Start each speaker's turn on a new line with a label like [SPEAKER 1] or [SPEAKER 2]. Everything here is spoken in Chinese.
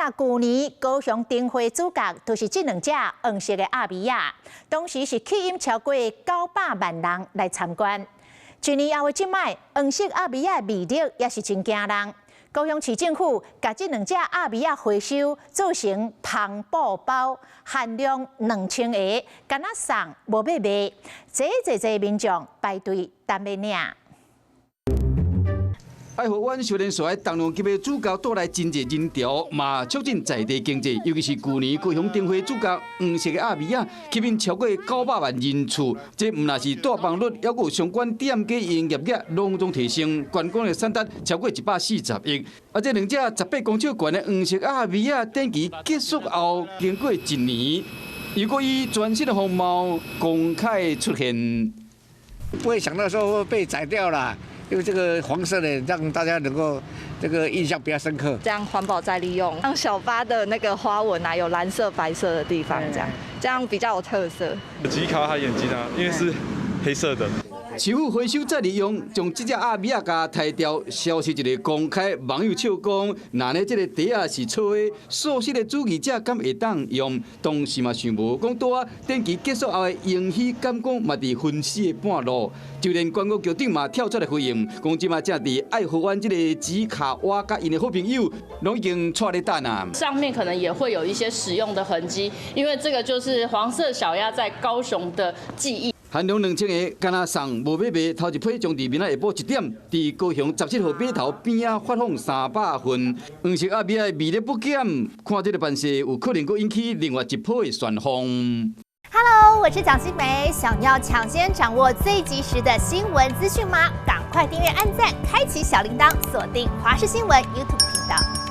[SPEAKER 1] 甲去年高雄灯会主角都是这两只黄色的阿米亚，当时是吸引超过900万人来参观。一年后的即摆，黄色阿米亚魅力也是真惊人。高雄市政府把这两只阿米亚回收做成帆布包，限量2000个，敢若送无要卖，侪民众排队等要领。
[SPEAKER 2] 爱河湾少年赛重量级的主角带来真济人潮，嘛促进在地经济。尤其是去年高雄灯会主角黄色的阿米亚，吸引超过900万人次。这唔但是大房率，还有相关店家营业额隆重提升，观光的产值超过140亿。啊，这两只18公尺悬的黄色阿米亚展期结束后，经过一年，如果以全新的风貌公开出现，
[SPEAKER 3] 不会想到说会被宰掉了。因为这个黄色的，让大家能够这个印象比较深刻。
[SPEAKER 4] 这样环保再利用，让小巴的那个花纹啊，有蓝色、白色的地方，这样比较有特色。
[SPEAKER 5] 吉卡他眼睛啊，因为是黑色的。
[SPEAKER 2] 市府回收再利用，将这只阿米亚甲抬掉，消息一个公开。网友笑讲，那呢这个底啊是错的，素食的主义者敢会当用？当时嘛想无，讲到啊展期结束后的迎喜感讲嘛伫分尸的半路，就连观光局长嘛跳出来回应，讲即嘛正伫爱河湾这个吉卡蛙甲因的好朋友，拢已经带咧等啊。
[SPEAKER 6] 上面可能也会有一些使用的痕迹，因为这个就是黄色小鸭在高雄的记忆。
[SPEAKER 2] 限量2000个，敢若送无要卖。头一批将伫明仔下晡1点，伫高雄17号码头边仔发放300份。黄色阿米亚魅力不减，看这个办事有可能够引起另外一波的旋风。
[SPEAKER 1] Hello， 我是蒋欣梅，想要抢先掌握最及时的新闻资讯吗？赶快订阅、按赞、开启小铃铛，锁定华视新闻 YouTube 频道。